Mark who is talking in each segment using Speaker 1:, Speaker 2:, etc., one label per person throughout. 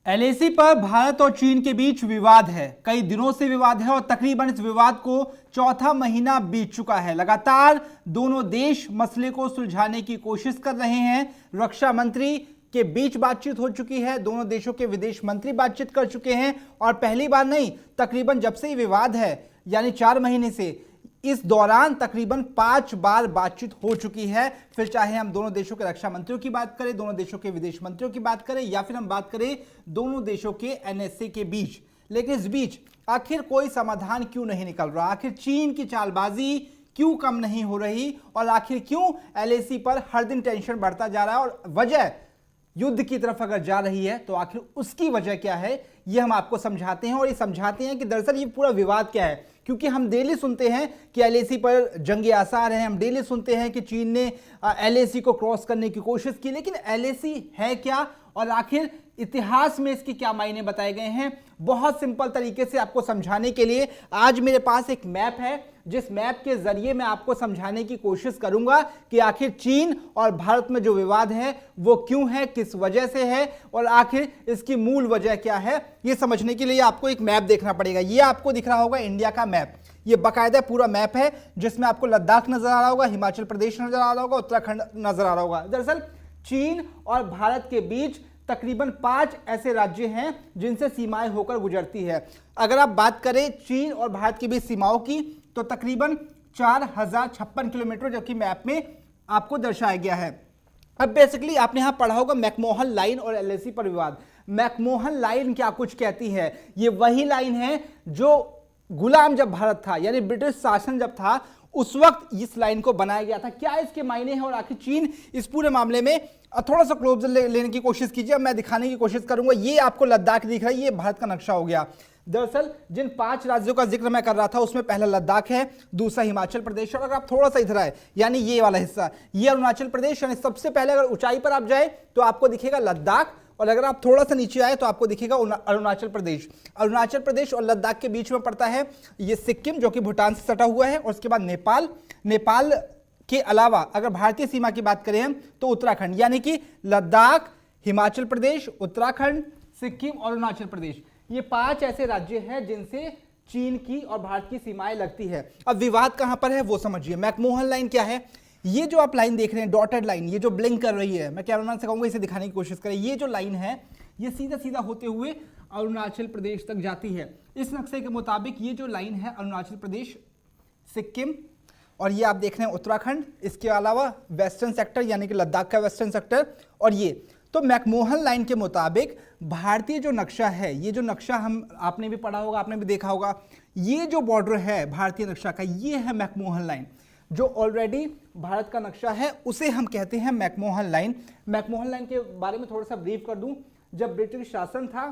Speaker 1: LAC पर भारत और चीन के बीच विवाद है। कई दिनों से विवाद है और तकरीबन इस विवाद को चौथा महीना बीत चुका है। लगातार दोनों देश मसले को सुलझाने की कोशिश कर रहे हैं। रक्षा मंत्री के बीच बातचीत हो चुकी है, दोनों देशों के विदेश मंत्री बातचीत कर चुके हैं और पहली बार नहीं, तकरीबन जब से ये विवाद है यानी 4 महीने से, इस दौरान तकरीबन 5 बार बातचीत हो चुकी है। फिर चाहे हम दोनों देशों के रक्षा मंत्रियों की बात करें, दोनों देशों के विदेश मंत्रियों की बात करें, या फिर हम बात करें दोनों देशों के एनएसए के बीच। लेकिन इस बीच आखिर कोई समाधान क्यों नहीं निकल रहा? आखिर चीन की चालबाजी क्यों कम नहीं हो रही? और आखिर क्यों एलएसी पर हर दिन टेंशन बढ़ता जा रहा है? और वजह युद्ध की तरफ अगर जा रही है तो आखिर उसकी वजह क्या है, ये हम आपको समझाते हैं। और ये समझाते हैं कि दरअसल ये पूरा विवाद क्या है, क्योंकि हम डेली सुनते हैं कि एलएसी पर जंगे आसार हैं, हम डेली सुनते हैं कि चीन ने एलएसी को क्रॉस करने की कोशिश की। लेकिन एलएसी है क्या और आखिर इतिहास में इसके क्या मायने बताए गए हैं, बहुत सिंपल तरीके से आपको समझाने के लिए आज मेरे पास एक मैप है, जिस मैप के जरिए मैं आपको समझाने की कोशिश करूंगा कि आखिर चीन और भारत में जो विवाद है वो क्यों है, किस वजह से है और आखिर इसकी मूल वजह क्या है। ये समझने के लिए आपको एक मैप देखना पड़ेगा। ये आपको दिख रहा होगा इंडिया का मैप, ये बाकायदा पूरा मैप है जिसमें आपको लद्दाख नजर आ रहा होगा, हिमाचल प्रदेश नजर आ रहा होगा, उत्तराखंड नजर आ रहा होगा। दरअसल चीन और भारत के बीच तकरीबन 5 ऐसे राज्य हैं जिनसे सीमाएं होकर गुजरती है। अगर आप बात करें चीन और भारत के बीच सीमाओं की तो तकरीबन 4056 किलोमीटर, जबकि मैप में आपको दर्शाया गया है। अब बेसिकली आपने यहां पढ़ा होगा मैकमोहन लाइन और एलएसी पर विवाद। मैकमोहन लाइन क्या कुछ कहती है? ये वही लाइन है जो गुलाम जब भारत था यानी ब्रिटिश शासन जब था उस वक्त इस लाइन को बनाया गया था। क्या इसके मायने हैं और आखिर चीन इस पूरे मामले में थोड़ा सा क्लोज लेने की कोशिश कीजिए। मैं दिखाने की कोशिश करूंगा। ये आपको लद्दाख दिख रहा है, ये भारत का नक्शा हो गया। दरअसल जिन 5 राज्यों का जिक्र मैं कर रहा था उसमें पहला लद्दाख है, दूसरा हिमाचल प्रदेश, और अगर आप थोड़ा सा इधर आए यानी ये वाला हिस्सा, ये अरुणाचल प्रदेश। यानी सबसे पहले अगर ऊंचाई पर आप जाए तो आपको दिखेगा लद्दाख, और अगर आप थोड़ा सा नीचे आए तो आपको दिखेगा अरुणाचल प्रदेश। अरुणाचल प्रदेश और लद्दाख के बीच में पड़ता है ये सिक्किम, जो कि भूटान से सटा हुआ है, और उसके बाद नेपाल। नेपाल के अलावा अगर भारतीय सीमा की बात करें हम तो उत्तराखंड, यानी कि लद्दाख, हिमाचल प्रदेश, उत्तराखंड, सिक्किम और अरुणाचल प्रदेश, ये 5 ऐसे राज्य हैं जिनसे चीन की और भारत की सीमाएं लगती है। अब विवाद कहां पर है वो समझिए। मैकमोहन लाइन क्या है? ये जो आप लाइन देख रहे हैं, डॉटेड लाइन, ये जो ब्लिंक कर रही है, मैं कैमरामैन से कहूंगा इसे दिखाने की कोशिश करें। ये जो लाइन है ये सीधा सीधा होते हुए अरुणाचल प्रदेश तक जाती है। इस नक्शे के मुताबिक ये जो लाइन है अरुणाचल प्रदेश, सिक्किम, और ये आप देख रहे हैं उत्तराखंड, इसके अलावा वेस्टर्न सेक्टर यानी कि लद्दाख का वेस्टर्न सेक्टर, और ये तो मैकमोहन लाइन के मुताबिक भारतीय जो नक्शा है, ये जो नक्शा आपने भी पढ़ा होगा, आपने भी देखा होगा, ये जो बॉर्डर है भारतीय नक्शा का, ये है मैकमोहन लाइन। जो ऑलरेडी भारत का नक्शा है उसे हम कहते हैं मैकमोहन लाइन। मैकमोहन लाइन के बारे में थोड़ा सा ब्रीफ कर दूं। जब ब्रिटिश शासन था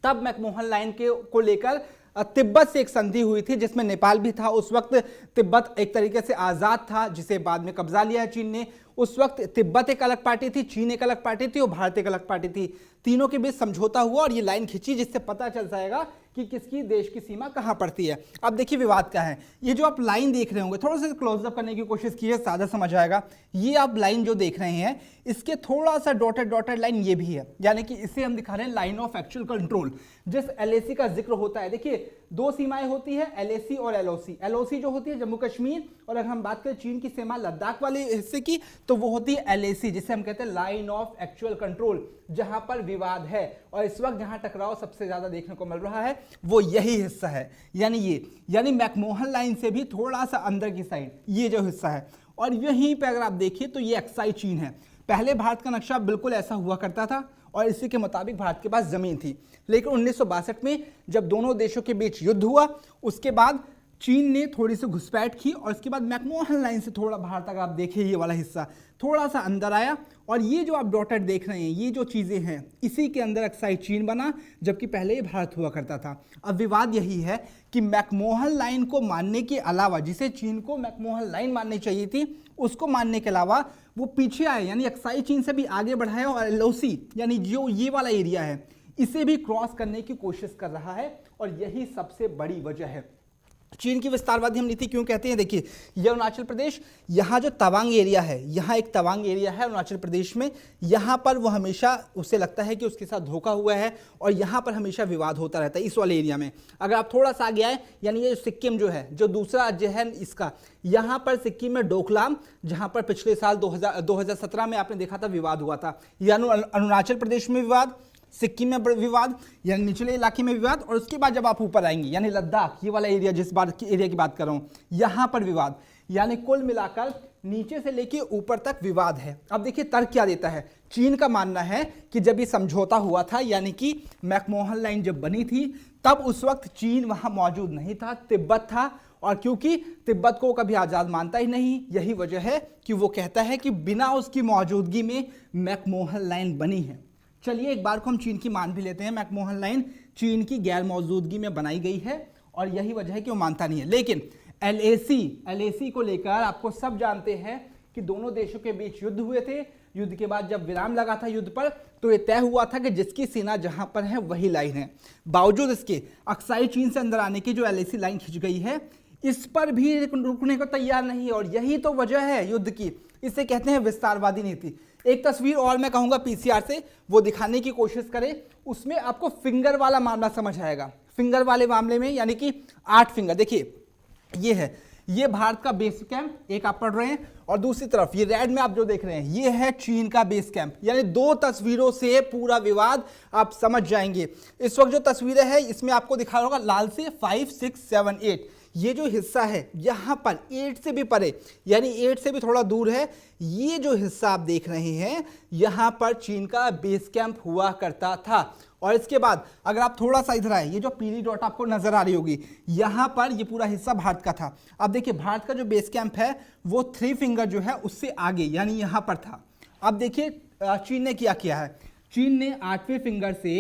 Speaker 1: तब मैकमोहन लाइन को लेकर तिब्बत से एक संधि हुई थी जिसमें नेपाल भी था। उस वक्त तिब्बत एक तरीके से आज़ाद था, जिसे बाद में कब्जा लिया है चीन ने। उस वक्त तिब्बत एक अलग पार्टी थी, चीन एक अलग पार्टी थी और भारत एक अलग पार्टी थी। तीनों के बीच समझौता हुआ और ये लाइन खींची जिससे पता चल जाएगा कि किसकी देश की सीमा कहां पड़ती है। अब देखिए विवाद क्या है। ये जो आप लाइन देख रहे होंगे, थोड़ा सा क्लोजअप करने की कोशिश कीजिए, ज्यादा समझ आएगा। ये आप लाइन जो देख रहे हैं इसके थोड़ा सा डॉटेड लाइन ये भी है, यानी कि इसे हम दिखा रहे हैं लाइन ऑफ एक्चुअल कंट्रोल। जिस एलएसी का जिक्र होता है, देखिए 2 सीमाएं होती है, एलएसी और एलओसी। एलओसी जो होती है जम्मू कश्मीर, और अगर हम बात करें चीन की सीमा लद्दाख वाले हिस्से की तो वो होती है एलएसी, जिसे हम कहते हैं लाइन ऑफ एक्चुअल कंट्रोल, जहां पर विवाद है। और इस वक्त जहां टकराव सबसे ज्यादा देखने को मिल रहा है वो यही हिस्सा है, यानी ये, यानी मैकमोहन लाइन से भी थोड़ा सा अंदर की साइड ये जो हिस्सा है। और यहीं पे अगर आप देखिए तो ये एक्साई चीन है। पहले भारत का नक्शा बिल्कुल ऐसा हुआ करता था और इसी के मुताबिक भारत के पास जमीन थी। लेकिन 1962 में जब दोनों देशों के बीच युद्ध हुआ उसके बाद चीन ने थोड़ी सी घुसपैठ की और इसके बाद मैकमोहन लाइन से थोड़ा बाहर तक आप देखिए ये वाला हिस्सा थोड़ा सा अंदर आया, और ये जो आप डॉटेड देख रहे हैं ये जो चीज़ें हैं इसी के अंदर एक्साई चीन बना, जबकि पहले ही भारत हुआ करता था। अब विवाद यही है कि मैकमोहन लाइन को मानने के अलावा, जिसे चीन को मैकमोहन लाइन माननी चाहिए थी, उसको मानने के अलावा वो पीछे आए, यानी एक्साई चीन से भी आगे बढ़ाया और एलओसी यानी जो ये वाला एरिया है इसे भी क्रॉस करने की कोशिश कर रहा है। और यही सबसे बड़ी वजह है। चीन की विस्तारवादी हम नीति क्यों कहते हैं? देखिए, यह अरुणाचल प्रदेश, यहाँ जो तवांग एरिया है, यहाँ एक तवांग एरिया है अरुणाचल प्रदेश में, यहाँ पर वो हमेशा उसे लगता है कि उसके साथ धोखा हुआ है और यहाँ पर हमेशा विवाद होता रहता है इस वाले एरिया में। अगर आप थोड़ा सा आगे आए, यानी ये सिक्किम जो है, जो दूसरा राज्य है इसका, यहाँ पर सिक्किम में डोकलाम, जहाँ पर पिछले साल 2017 में आपने देखा था विवाद हुआ था, यानी अरुणाचल प्रदेश में विवाद, सिक्किम में विवाद, यानी निचले इलाके में विवाद, और उसके बाद जब आप ऊपर आएंगे यानी लद्दाख, ये वाला एरिया जिस बात की एरिया की बात कर रहा हूँ, यहाँ पर विवाद, यानी कुल मिलाकर नीचे से लेके ऊपर तक विवाद है। अब देखिए तर्क क्या देता है। चीन का मानना है कि जब ये समझौता हुआ था, यानी कि मैकमोहन लाइन जब बनी थी, तब उस वक्त चीन वहां मौजूद नहीं था, तिब्बत था, और क्योंकि तिब्बत को कभी आज़ाद मानता ही नहीं, यही वजह है कि वो कहता है कि बिना उसकी मौजूदगी में मैकमोहन लाइन बनी है। चलिए एक बार को हम चीन की मान भी लेते हैं, मैकमोहन लाइन चीन की गैर मौजूदगी में बनाई गई है और यही वजह है कि वो मानता नहीं है। लेकिन एलएसी को लेकर आपको सब जानते हैं कि दोनों देशों के बीच युद्ध हुए थे। युद्ध के बाद जब विराम लगा था युद्ध पर, तो ये तय हुआ था कि जिसकी सेना जहां पर है वही लाइन है। बावजूद इसके अक्साई चीन से अंदर आने की जो एलएसी लाइन खिंच गई है, इस पर भी रुकने को तैयार नहीं है, और यही तो वजह है युद्ध की। इसे कहते हैं विस्तारवादी नीति। एक तस्वीर और मैं कहूंगा पीसीआर से वो दिखाने की कोशिश करें, उसमें आपको फिंगर वाला मामला समझ आएगा। फिंगर वाले मामले में यानी कि 8 फिंगर, देखिए ये है, ये भारत का बेस कैंप, एक आप पढ़ रहे हैं, और दूसरी तरफ ये रेड में आप जो देख रहे हैं ये है चीन का बेस कैंप। यानी दो तस्वीरों से पूरा विवाद आप समझ जाएंगे। इस वक्त जो तस्वीरें हैं इसमें आपको दिखा होगा लाल से 5, 6, 7, 8, ये जो हिस्सा है यहाँ पर 8 से भी परे, यानी 8 से भी थोड़ा दूर है, ये जो हिस्सा आप देख रहे हैं यहाँ पर चीन का बेस कैंप हुआ करता था। और इसके बाद अगर आप थोड़ा सा इधर आए, ये जो पीली डॉट आपको नजर आ रही होगी, यहाँ पर ये पूरा हिस्सा भारत का था। अब देखिए भारत का जो बेस कैंप है वो 3 फिंगर जो है उससे आगे, यानी यहाँ पर था। अब देखिए चीन ने क्या किया है, चीन ने 8वें फिंगर से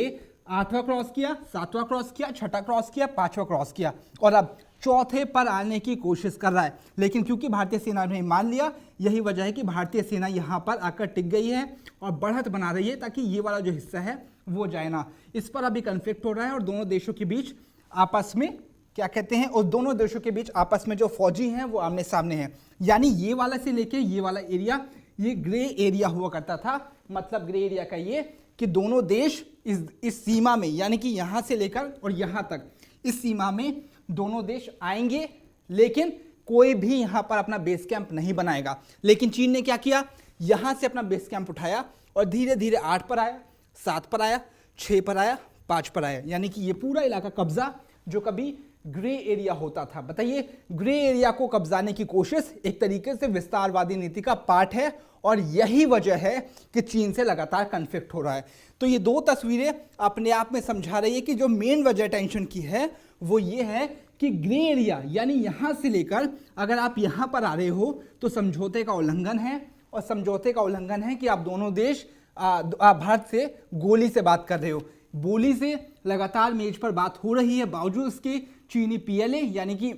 Speaker 1: 8वां क्रॉस किया, 7वां क्रॉस किया, 6ठा क्रॉस किया, 5वां क्रॉस किया, और अब चौथे पर आने की कोशिश कर रहा है। लेकिन क्योंकि भारतीय सेना ने मान लिया, यही वजह है कि भारतीय सेना यहाँ पर आकर टिक गई है और बढ़त बना रही है ताकि ये वाला जो हिस्सा है वो जाए ना। इस पर अभी कन्फ्लिक्ट हो रहा है और दोनों देशों के बीच आपस में क्या कहते हैं, और दोनों देशों के बीच आपस में जो फौजी हैं वो आमने सामने हैं। यानी ये वाला से लेके ये वाला एरिया, ये ग्रे एरिया हुआ करता था। मतलब ग्रे एरिया का ये कि दोनों देश इस सीमा में, यानी कि यहाँ से लेकर और यहाँ तक, इस सीमा में दोनों देश आएंगे, लेकिन कोई भी यहाँ पर अपना बेस कैंप नहीं बनाएगा। लेकिन चीन ने क्या किया, यहाँ से अपना बेस कैंप उठाया और धीरे धीरे 8 पर आया, 7 पर आया, 6 पर आया, 5 पर आया, यानी कि ये पूरा इलाका कब्जा जो कभी ग्रे एरिया होता था। बताइए, ग्रे एरिया को कब्जाने की कोशिश एक तरीके से विस्तारवादी नीति का पार्ट है और यही वजह है कि चीन से लगातार कन्फ्लिक्ट हो रहा है। तो ये दो तस्वीरें अपने आप में समझा रही है कि जो मेन वजह टेंशन की है वो ये है कि ग्रे एरिया, यानी यहां से लेकर अगर आप यहां पर आ रहे हो तो समझौते का उल्लंघन है, और समझौते का उल्लंघन है कि आप दोनों देश भारत से गोली से बात कर रहे हो। गोली से लगातार मेज पर बात हो रही है, बावजूद इसके चीनी पीएलए यानी कि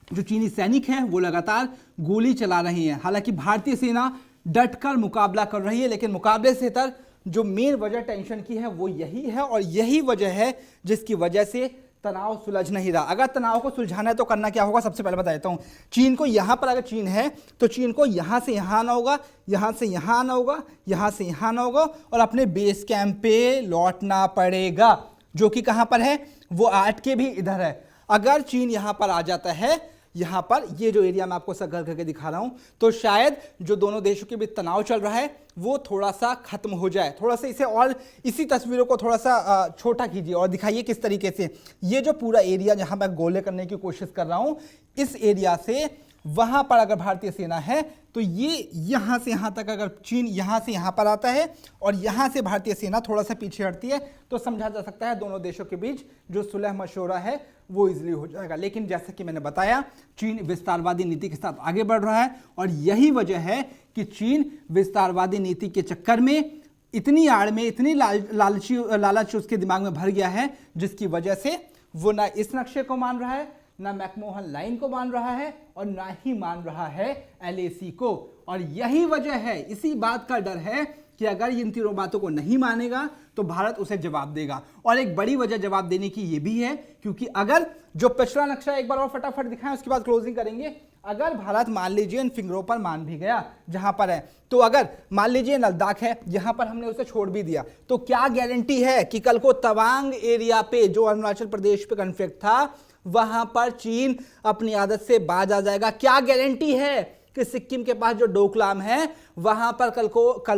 Speaker 1: जो चीनी सैनिक हैं वो लगातार गोली चला रहे हैं। हालांकि भारतीय सेना डटकर मुकाबला कर रही है, लेकिन मुकाबले से तर जो मेन वजह टेंशन की है वो यही है, और यही वजह है जिसकी वजह से तनाव सुलझ नहीं रहा। अगर तनाव को सुलझाना है तो करना क्या होगा, सबसे पहले बता देता हूं। चीन को यहां पर, अगर चीन है तो चीन को यहां से यहां आना होगा, यहां से यहां आना होगा, यहां से यहां आना होगा, और अपने बेस कैंप पे लौटना पड़ेगा, जो कि कहां पर है, वो 8 के भी इधर है। अगर चीन यहां पर आ जाता है, यहां पर ये जो एरिया मैं आपको सर्कल करके दिखा रहा हूं, तो शायद जो दोनों देशों के बीच तनाव चल रहा है वो थोड़ा सा खत्म हो जाए। थोड़ा सा इसे और इसी तस्वीरों को थोड़ा सा छोटा कीजिए और दिखाइए किस तरीके से ये जो पूरा एरिया जहां मैं गोले करने की कोशिश कर रहा हूं, इस एरिया से वहां पर अगर भारतीय सेना है तो ये यहां से यहां तक, अगर चीन यहां से यहां पर आता है और यहां से भारतीय सेना थोड़ा सा पीछे हटती है, तो समझा जा सकता है दोनों देशों के बीच जो सुलह मशवरा है वो इजीली हो जाएगा। लेकिन जैसा कि मैंने बताया, चीन विस्तारवादी नीति के साथ आगे बढ़ रहा है, और यही वजह है कि चीन विस्तारवादी नीति के चक्कर में इतनी आड़ में, इतनी लालच उसके दिमाग में भर गया है, जिसकी वजह से वो ना इस नक्शे को मान रहा है, ना मैकमोहन लाइन को मान रहा है, और ना ही मान रहा है एलएसी को। और यही वजह है, इसी बात का डर है कि अगर इन तीनों बातों को नहीं मानेगा तो भारत उसे जवाब देगा। और एक बड़ी वजह जवाब देने की यह भी है क्योंकि अगर जो पिछला नक्शा एक बार और फटाफट दिखाएं, उसके बाद क्लोजिंग करेंगे। अगर भारत मान लीजिए इन फिंगरों पर मान भी गया जहां पर है, तो अगर मान लीजिए लद्दाख है, यहां पर हमने उसे छोड़ भी दिया, तो क्या गारंटी है कि कल को तवांग एरिया पे जो अरुणाचल प्रदेश पे कॉन्फ्लिक्ट था वहां पर चीन अपनी आदत से बाज आ जाएगा? क्या गारंटी है कि सिक्किम के पास जो डोकलाम है वहां पर कल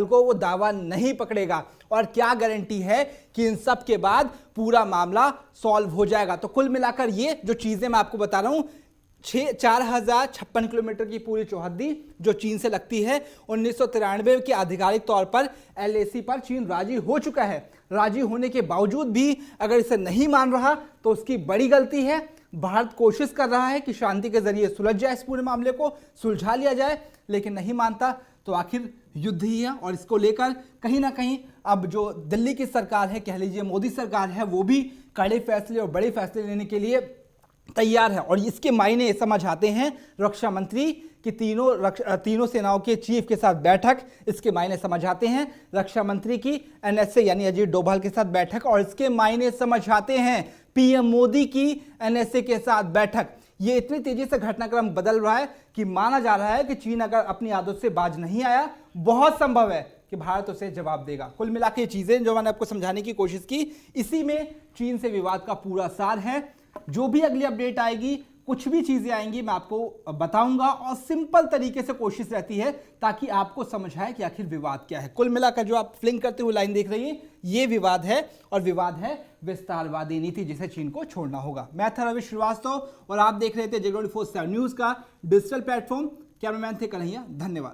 Speaker 1: को वो दावा नहीं पकड़ेगा? और क्या गारंटी है कि इन सब के बाद पूरा मामला सॉल्व हो जाएगा? तो कुल मिलाकर ये जो चीजें मैं आपको बता रहा हूं, 4056 किलोमीटर की पूरी चौहद्दी जो चीन से लगती है, 1993 के आधिकारिक तौर पर LAC पर चीन राजी हो चुका है। राजी होने के बावजूद भी अगर इसे नहीं मान रहा तो उसकी बड़ी गलती है। भारत कोशिश कर रहा है कि शांति के जरिए सुलझ जाए, इस पूरे मामले को सुलझा लिया जाए, लेकिन नहीं मानता तो आखिर युद्ध ही है। और इसको लेकर कहीं ना कहीं अब जो दिल्ली की सरकार है, कह लीजिए मोदी सरकार है, वो भी कड़े फैसले और बड़े फैसले लेने के लिए तैयार है। और इसके मायने समझ आते हैं रक्षा मंत्री की तीनों सेनाओं के चीफ के साथ बैठक, इसके मायने समझ आते हैं रक्षा मंत्री की NSA यानी अजीत डोभाल के साथ बैठक, और इसके मायने समझ आते हैं PM मोदी की NSA के साथ बैठक। ये इतनी तेजी से घटनाक्रम बदल रहा है कि माना जा रहा है कि चीन अगर अपनी आदत से बाज नहीं आया, बहुत संभव है कि भारत उसे जवाब देगा। कुल मिला के चीजें जो मैंने आपको समझाने की कोशिश की, इसी में चीन से विवाद का पूरा सार है। जो भी अगली अपडेट आएगी, कुछ भी चीजें आएंगी, मैं आपको बताऊंगा, और सिंपल तरीके से कोशिश रहती है ताकि आपको समझ आए कि आखिर विवाद क्या है। कुल मिलाकर जो आप फ्लिंक करते हुए लाइन देख रही हैं, ये विवाद है, और विवाद है विस्तारवादी नीति, जिसे चीन को छोड़ना होगा। मैं था रवि श्रीवास्तव और आप देख रहे थे J24/7 न्यूज का डिजिटल प्लेटफॉर्म। कैमरामैन थे कन्हैया, धन्यवाद।